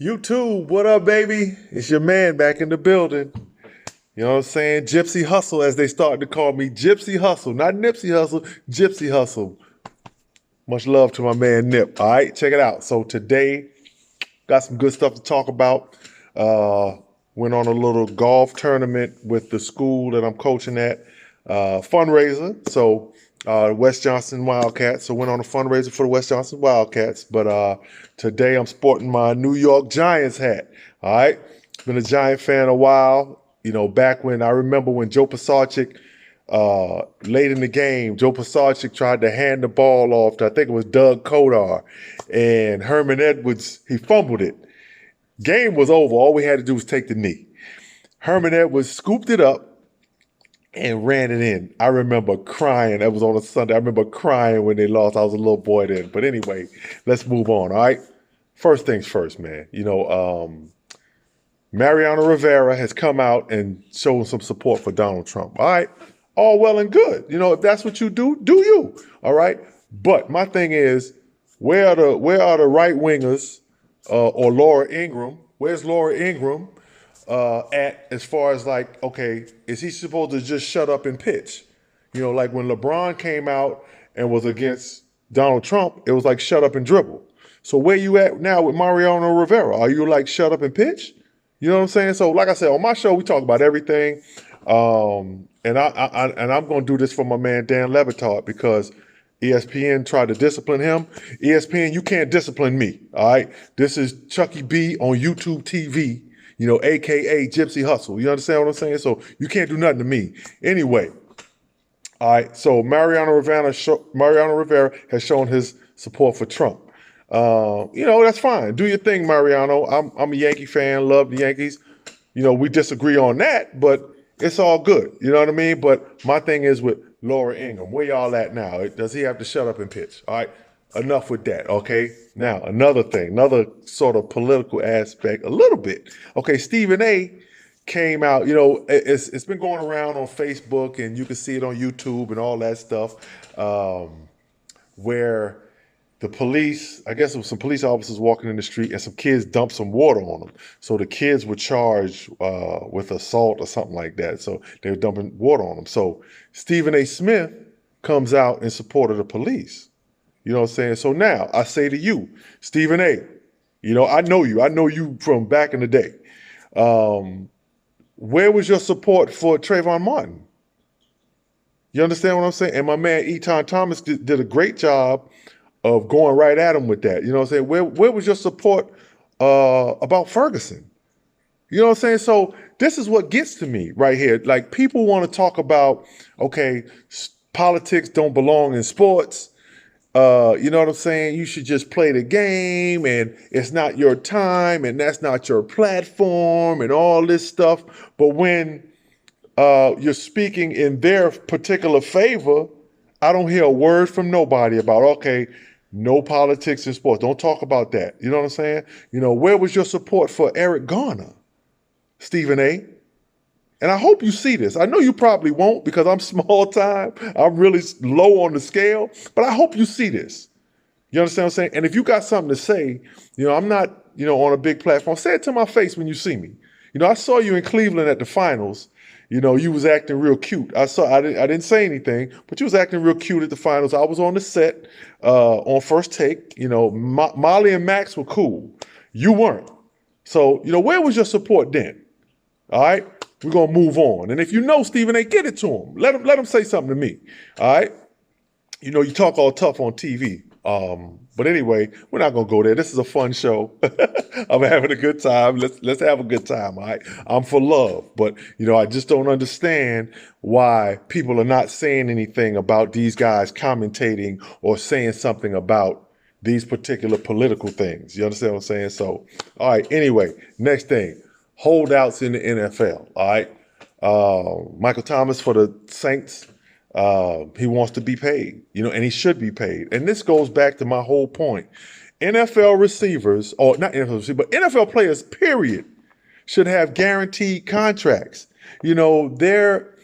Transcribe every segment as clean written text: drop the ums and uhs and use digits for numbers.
YouTube, what up, baby? It's your man back in the building. You know what I'm saying? Gypsy Hussle, as they started to call me. Gypsy Hussle, not Nipsey Hussle, Gypsy Hussle. Much love to my man Nip. All right, check it out. So today, got some good stuff to talk about. Uh, Went on a little golf tournament with the school that I'm coaching at, fundraiser. So West Johnson Wildcats. So went on a fundraiser for the West Johnson Wildcats. But today I'm sporting my New York Giants hat. All right, been a Giant fan a while. You know, back when I remember when Joe Pisarcik, late in the game, Joe Pisarcik tried to hand the ball off to, I think it was Doug Kodar, and Herman Edwards, he fumbled it. Game was over. All we had to do was take the knee. Herman Edwards scooped it up and ran it in. I remember crying. That was on a Sunday. I remember crying when they lost. I was a little boy then. But anyway, let's move on. All right. First things first, man. Mariano Rivera has come out and shown some support for Donald Trump. All right. All well and good. You know, if that's what you do, do you. All right. But my thing is, where are the right wingers or Laura Ingraham? Where's Laura Ingraham at as far as like, okay, is he supposed to just shut up and pitch? You know, like when LeBron came out and was against Donald Trump, it was like shut up and dribble. So where you at now with Mariano Rivera? Are you like shut up and pitch? You know what I'm saying? So like I said, on my show, we talk about everything. I'm going to do this for my man Dan Levitard because ESPN tried to discipline him. ESPN, you can't discipline me. All right. This is Chucky B on YouTube TV, you know, AKA Gypsy Hussle. You understand what I'm saying? So you can't do nothing to me. Anyway. All right. So Mariano Rivera has shown his support for Trump. You know, that's fine. Do your thing, Mariano. I'm a Yankee fan, love the Yankees. You know, we disagree on that, but it's all good. You know what I mean? But my thing is with Laura Ingraham. Where y'all at now? Does he have to shut up and pitch? All right. Enough with that. Okay. Now, another thing, another sort of political aspect, a little bit. Okay. Stephen A came out, you know, it's been going around on Facebook and you can see it on YouTube and all that stuff, where the police, I guess it was some police officers walking in the street and some kids dumped some water on them. So the kids were charged with assault or something like that. So they were dumping water on them. So Stephen A. Smith comes out in support of the police. You know what I'm saying? So now I say to you, Stephen A., you know, I know you. I know you from back in the day. Where was your support for Trayvon Martin? You understand what I'm saying? And my man Eton Thomas did a great job of going right at him with that. You know what I'm saying? Where was your support about Ferguson? You know what I'm saying? So this is what gets to me right here. Like people want to talk about, okay, politics don't belong in sports. You know what I'm saying? You should just play the game and it's not your time and that's not your platform and all this stuff. But when you're speaking in their particular favor, I don't hear a word from nobody about, okay, no politics in sports. Don't talk about that. You know what I'm saying? You know, where was your support for Eric Garner, Stephen A.? And I hope you see this. I know you probably won't because I'm small time. I'm really low on the scale, but I hope you see this. You understand what I'm saying? And if you got something to say, you know, I'm not, you know, on a big platform. Say it to my face when you see me. You know, I saw you in Cleveland at the finals. You know, you was acting real cute. I didn't say anything, but you was acting real cute at the finals. I was on the set on First Take. You know, Molly and Max were cool. You weren't. So, you know, where was your support then? All right, we're gonna move on. And if you know Stephen A., get it to him. Let him say something to me. All right. You know, you talk all tough on TV. But anyway, we're not gonna go there. This is a fun show. I'm having a good time. Let's have a good time. All right. I'm for love, but you know, I just don't understand why people are not saying anything about these guys commentating or saying something about these particular political things. You understand what I'm saying? So, all right. Anyway, next thing, holdouts in the NFL. All right. Michael Thomas for the Saints. He wants to be paid, you know, and he should be paid. And this goes back to my whole point. NFL receivers, or not NFL receivers, but NFL players, period, should have guaranteed contracts. You know, they're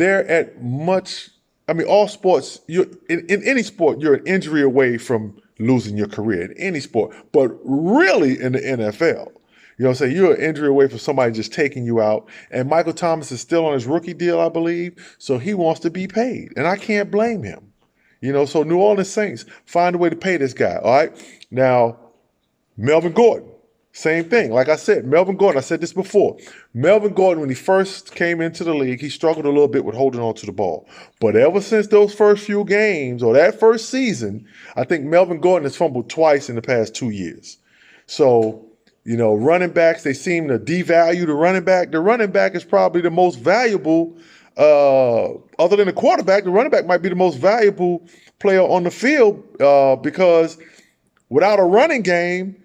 at much, I mean, all sports, in any sport, you're an injury away from losing your career in any sport, but really in the NFL. You know what I'm saying? You're an injury away from somebody just taking you out. And Michael Thomas is still on his rookie deal, I believe. So he wants to be paid. And I can't blame him. You know, so New Orleans Saints, find a way to pay this guy. All right. Now, Melvin Gordon, same thing. Like I said, Melvin Gordon, I said this before. Melvin Gordon, when he first came into the league, he struggled a little bit with holding on to the ball. But ever since those first few games or that first season, I think Melvin Gordon has fumbled twice in the past 2 years. So, you know, running backs, they seem to devalue the running back. The running back is probably the most valuable, other than the quarterback, the running back might be the most valuable player on the field because without a running game,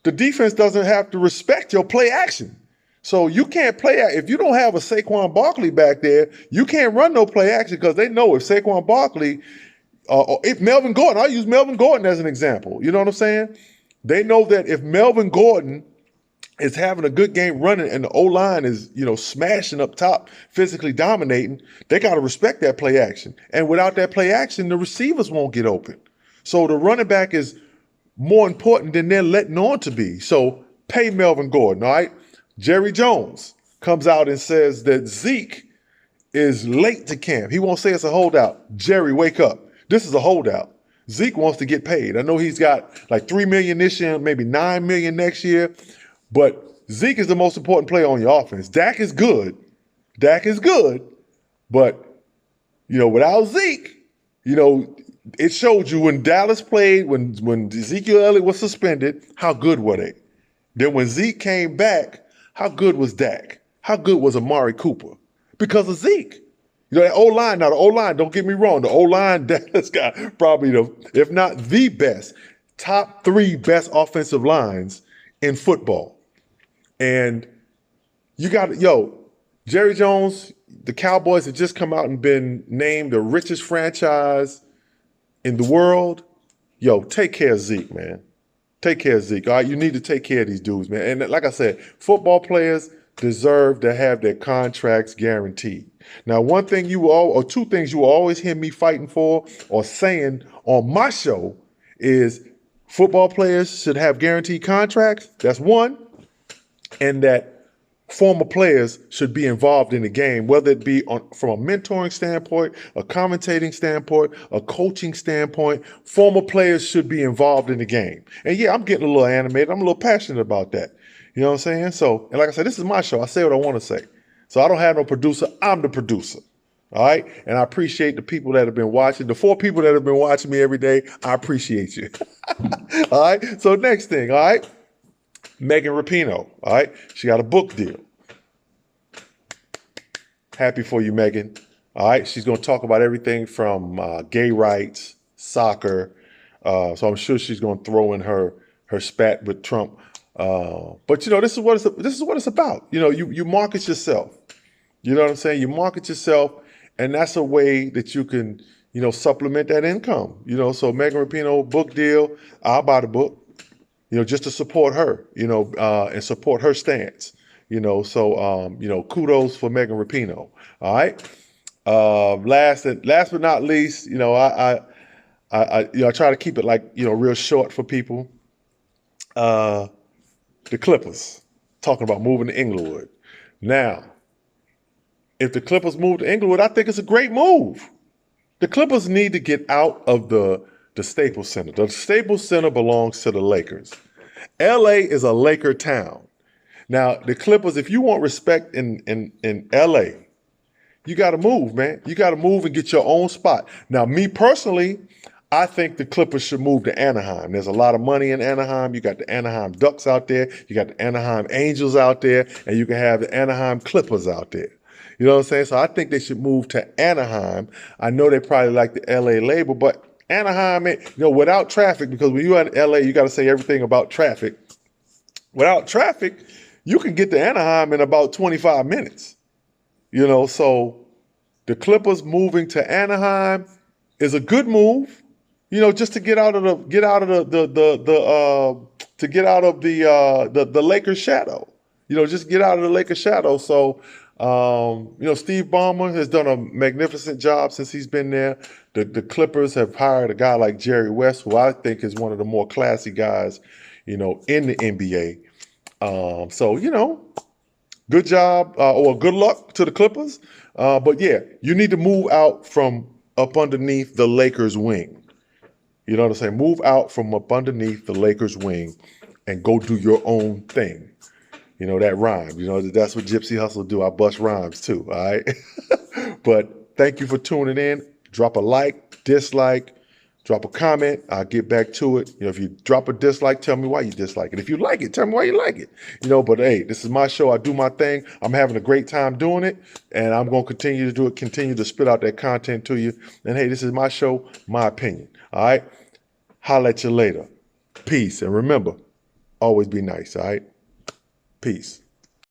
the defense doesn't have to respect your play action. So you can't if you don't have a Saquon Barkley back there, you can't run no play action because they know if Saquon Barkley, or if Melvin Gordon, I'll use Melvin Gordon as an example. You know what I'm saying? They know that if Melvin Gordon is having a good game running and the O-line is, you know, smashing up top, physically dominating, they got to respect that play action. And without that play action, the receivers won't get open. So the running back is more important than they're letting on to be. So pay Melvin Gordon, all right? Jerry Jones comes out and says that Zeke is late to camp. He won't say it's a holdout. Jerry, wake up. This is a holdout. Zeke wants to get paid. I know he's got like $3 million this year, maybe $9 million next year, but Zeke is the most important player on your offense. Dak is good. But, you know, without Zeke, you know, it showed you when Dallas played, when Ezekiel Elliott was suspended, how good were they? Then when Zeke came back, how good was Dak? How good was Amari Cooper? Because of Zeke. You know, that O-line, now the O-line, don't get me wrong, the O-line, Dallas got probably if not the best, top 3 best offensive lines in football. And you got, Jerry Jones, the Cowboys have just come out and been named the richest franchise in the world. Take care of Zeke, man. Take care of Zeke. All right, you need to take care of these dudes, man. And like I said, football players deserve to have their contracts guaranteed. Now, two things you will always hear me fighting for or saying on my show is football players should have guaranteed contracts. That's one. And that former players should be involved in the game, whether it be from a mentoring standpoint, a commentating standpoint, a coaching standpoint. Former players should be involved in the game. And yeah, I'm getting a little animated. I'm a little passionate about that. You know what I'm saying? So, and like I said, this is my show. I say what I want to say. So I don't have no producer. I'm the producer. All right. And I appreciate the people that have been watching. The 4 people that have been watching me every day, I appreciate you. All right. So next thing, all right. Megan Rapinoe, all right? She got a book deal. Happy for you, Megan. All right, she's going to talk about everything from gay rights, soccer. So I'm sure she's going to throw in her spat with Trump. But you know, this is what it's about. You know, you market yourself. You know what I'm saying? You market yourself, and that's a way that you can, you know, supplement that income. You know, so Megan Rapinoe book deal. I'll buy the book. You know, just to support her, you know, and support her stance, you know. So, you know, kudos for Megan Rapinoe. All right. Last but not least, you know, I try to keep it like, you know, real short for people. The Clippers talking about moving to Inglewood. Now, if the Clippers move to Inglewood, I think it's a great move. The Clippers need to get out of the Staples Center. The Staples Center belongs to the Lakers. LA is a Laker town. Now, the Clippers, if you want respect in LA, you got to move, man. You got to move and get your own spot. Now, me personally, I think the Clippers should move to Anaheim. There's a lot of money in Anaheim. You got the Anaheim Ducks out there. You got the Anaheim Angels out there. And you can have the Anaheim Clippers out there. You know what I'm saying? So I think they should move to Anaheim. I know they probably like the LA label, but Anaheim, you know, without traffic, because when you're in LA, you got to say everything about traffic. Without traffic, you can get to Anaheim in about 25 minutes. You know, so the Clippers moving to Anaheim is a good move. You know, just to get out of the Lakers shadow. You know, just get out of the Lakers shadow. So Steve Ballmer has done a magnificent job since he's been there. The Clippers have hired a guy like Jerry West, who I think is one of the more classy guys, in the NBA. Good job or good luck to the Clippers. But yeah, you need to move out from up underneath the Lakers' wing. You know what I'm saying? Move out from up underneath the Lakers' wing and go do your own thing. That rhyme. That's what Gypsy Hussle do. I bust rhymes too, all right? But thank you for tuning in. Drop a like, dislike, drop a comment. I'll get back to it. If you drop a dislike, tell me why you dislike it. If you like it, tell me why you like it. But hey, this is my show. I do my thing. I'm having a great time doing it, and I'm going to continue to do it, continue to spit out that content to you. And hey, this is my show, my opinion, all right? Holla at you later. Peace. And remember, always be nice, all right? Peace.